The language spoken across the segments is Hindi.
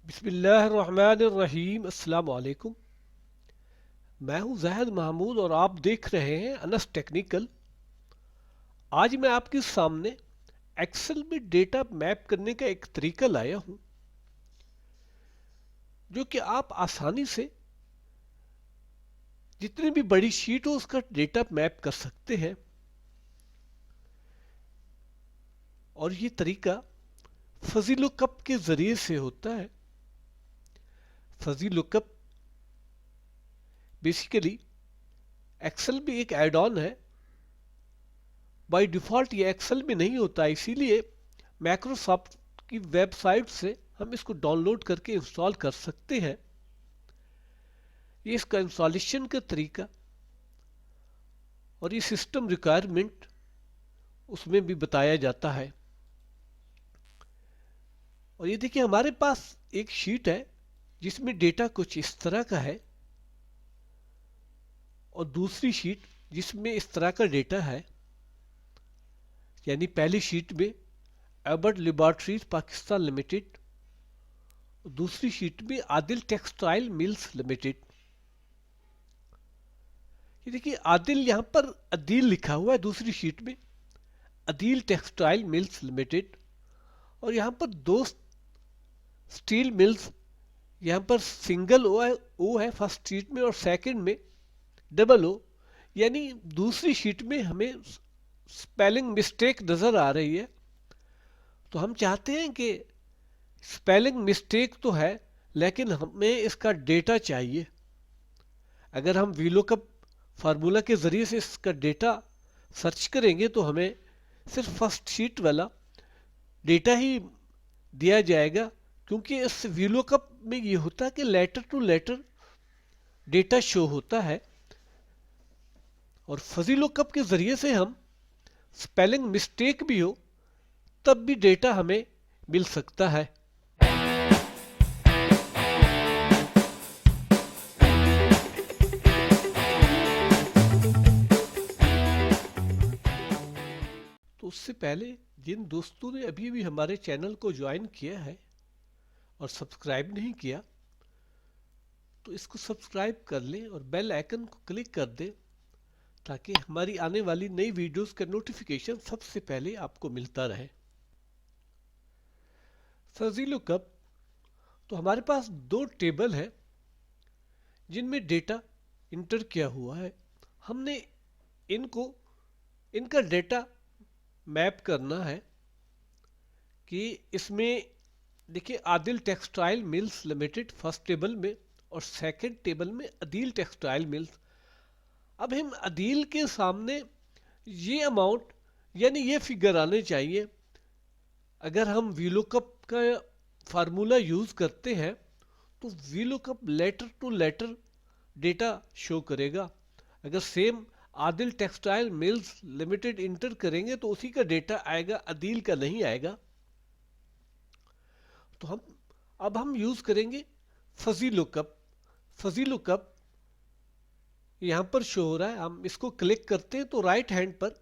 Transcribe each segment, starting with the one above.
बिस्मिल्लाहिर्रहमानिर्रहीम। अस्सलाम वालेकुम। मैं हूं ज़ाहिद महमूद और आप देख रहे हैं अनस टेक्निकल। आज मैं आपके सामने एक्सेल में डेटा मैप करने का एक तरीका लाया हूं जो कि आप आसानी से जितनी भी बड़ी शीट हो उसका डेटा मैप कर सकते हैं। और ये तरीका फजी लुकअप के ज़रिए से होता है। फजी लुकअप बेसिकली एक्सेल में एक एड ऑन है। बाय डिफ़ॉल्ट ये एक्सेल में नहीं होता, इसीलिए माइक्रोसॉफ्ट की वेबसाइट से हम इसको डाउनलोड करके इंस्टॉल कर सकते हैं। ये इसका इंस्टॉलेशन का तरीका और ये सिस्टम रिक्वायरमेंट उसमें भी बताया जाता है। और ये देखिए, हमारे पास एक शीट है जिसमें डेटा कुछ इस तरह का है और दूसरी शीट जिसमें इस तरह का डेटा है। यानी पहली शीट में एबर्ट लेबोरेटरीज पाकिस्तान लिमिटेड, दूसरी शीट में आदिल टेक्सटाइल मिल्स लिमिटेड। ये देखिए, आदिल यहां पर अदील लिखा हुआ है दूसरी शीट में, अदील टेक्सटाइल मिल्स लिमिटेड। और यहां पर दो स्टील मिल्स, यहां पर सिंगल ओ है फर्स्ट शीट में और सेकंड में डबल ओ। यानी दूसरी शीट में हमें स्पेलिंग मिस्टेक नजर आ रही है। तो हम चाहते हैं कि स्पेलिंग मिस्टेक तो है लेकिन हमें इसका डेटा चाहिए। अगर हम वीलुकअप फार्मूला के ज़रिए से इसका डेटा सर्च करेंगे तो हमें सिर्फ फर्स्ट शीट वाला डेटा ही दिया जाएगा, क्योंकि इस वीलुकअप में ये होता है कि letter to letter data show होता है। और फजी लुकअप के ज़रिए से हम स्पेलिंग मिस्टेक भी हो तब भी डेटा हमें मिल सकता है। तो उससे पहले जिन दोस्तों ने अभी भी हमारे चैनल को ज्वाइन किया है और सब्सक्राइब नहीं किया तो इसको सब्सक्राइब कर लें और बेल आइकन को क्लिक कर दें ताकि हमारी आने वाली नई वीडियोस का नोटिफिकेशन सबसे पहले आपको मिलता रहे। फजी लुकअप तो हमारे पास दो टेबल है जिनमें डेटा इंटर किया हुआ है। हमने इनको इनका डेटा मैप करना है कि इसमें देखिए, Adil textile mills limited first table में और सेकंड टेबल में अदील टेक्सटाइल मिल्स। अब हम अदील के सामने ये अमाउंट यानी ये फिगर आने चाहिए। अगर हम वीलुकअप का फार्मूला यूज़ करते हैं तो VLOOKUP letter to letter data show करेगा। अगर same Adil textile mills limited enter करेंगे तो उसी का डेटा आएगा, अदील का नहीं आएगा। तो हम यूज़ करेंगे फजी लुकअप। फजी लुकअप यहाँ पर शो हो रहा है, हम इसको क्लिक करते हैं तो राइट हैंड पर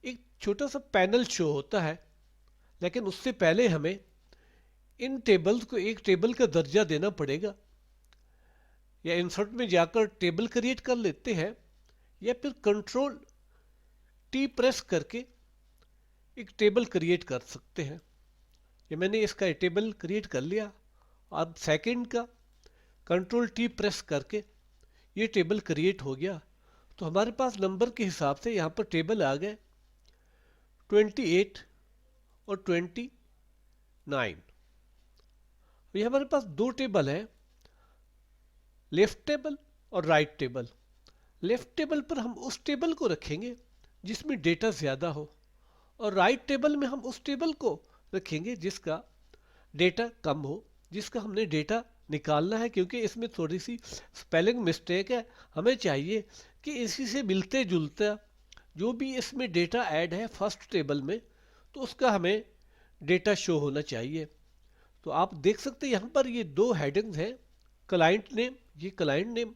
एक छोटा सा पैनल शो होता है। लेकिन उससे पहले हमें इन टेबल्स को एक टेबल का दर्जा देना पड़ेगा। या इंसर्ट में जाकर टेबल क्रिएट कर लेते हैं या फिर कंट्रोल टी प्रेस करके एक टेबल क्रिएट कर सकते हैं। ये मैंने इसका टेबल क्रिएट कर लिया। अब सेकंड का कंट्रोल टी प्रेस करके ये टेबल क्रिएट हो गया। तो हमारे पास नंबर के हिसाब से यहाँ पर टेबल आ गए 28 और 29। ये हमारे पास दो टेबल है, लेफ्ट टेबल और राइट टेबल। लेफ्ट टेबल पर हम उस टेबल को रखेंगे जिसमें डेटा ज़्यादा हो और राइट टेबल में हम उस टेबल को रखेंगे जिसका डेटा कम हो, जिसका हमने डेटा निकालना है। क्योंकि इसमें थोड़ी सी स्पेलिंग मिस्टेक है, हमें चाहिए कि इसी से मिलते जुलता जो भी इसमें डेटा ऐड है फर्स्ट टेबल में तो उसका हमें डेटा शो होना चाहिए। तो आप देख सकते हैं यहाँ पर ये दो हेडिंग्स हैं, क्लाइंट नेम, ये क्लाइंट नेम,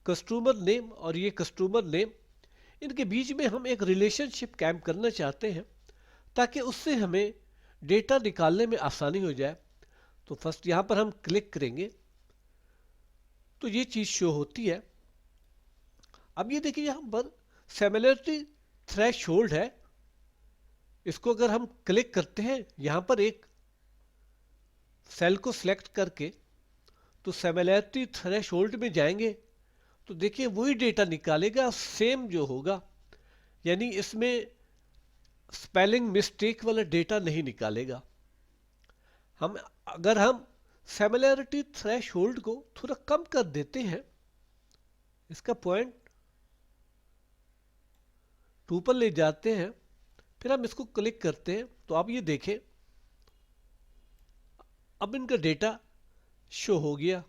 कस्टमर नेम और ये कस्टमर नेम। इनके बीच में हम एक रिलेशनशिप कैम्प करना चाहते हैं ताकि उससे हमें डेटा निकालने में आसानी हो जाए। तो फर्स्ट यहां पर हम क्लिक करेंगे तो ये चीज शो होती है। अब ये देखिए यहां पर सिमिलरिटी थ्रेशोल्ड है, इसको अगर हम क्लिक करते हैं यहां पर एक सेल को सिलेक्ट करके तो सिमिलरिटी थ्रेशोल्ड में जाएंगे तो देखिए वही डेटा निकालेगा सेम जो होगा, यानी इसमें स्पेलिंग मिस्टेक वाला डेटा नहीं निकालेगा। अगर हम सिमिलरिटी थ्रेशोल्ड को थोड़ा कम कर देते हैं, इसका पॉइंट 2 पर ले जाते हैं, फिर हम इसको क्लिक करते हैं तो आप ये देखें अब इनका डेटा शो हो गया।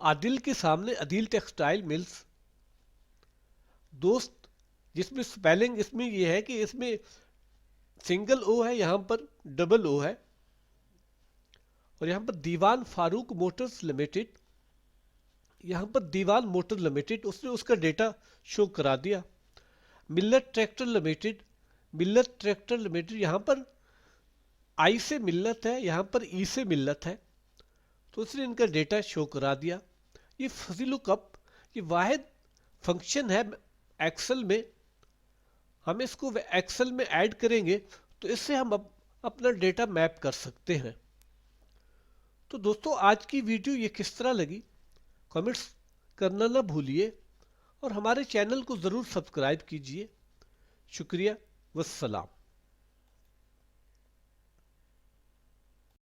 आदिल के सामने आदिल टेक्सटाइल मिल्स। दोस्त जिसमें स्पेलिंग इसमें यह है कि इसमें सिंगल ओ है, यहां पर डबल ओ है, और यहां पर दीवान फारूक मोटर्स लिमिटेड, यहां पर दीवान मोटर लिमिटेड उसने उसका डेटा शो करा दिया। मिल्लत ट्रैक्टर लिमिटेड, मिल्लत ट्रैक्टर लिमिटेड यहां पर आई से मिल्लत है, यहां पर ई से मिल्लत है, तो उसने इनका डेटा शो करा दिया। ये फजी लुकअप ये वाहिद फंक्शन है एक्सेल में, हम इसको एक्सेल में ऐड करेंगे तो इससे हम अपना डेटा मैप कर सकते हैं। तो दोस्तों आज की वीडियो ये किस तरह लगी कमेंट्स करना ना भूलिए और हमारे चैनल को ज़रूर सब्सक्राइब कीजिए। शुक्रिया, वस्सलाम।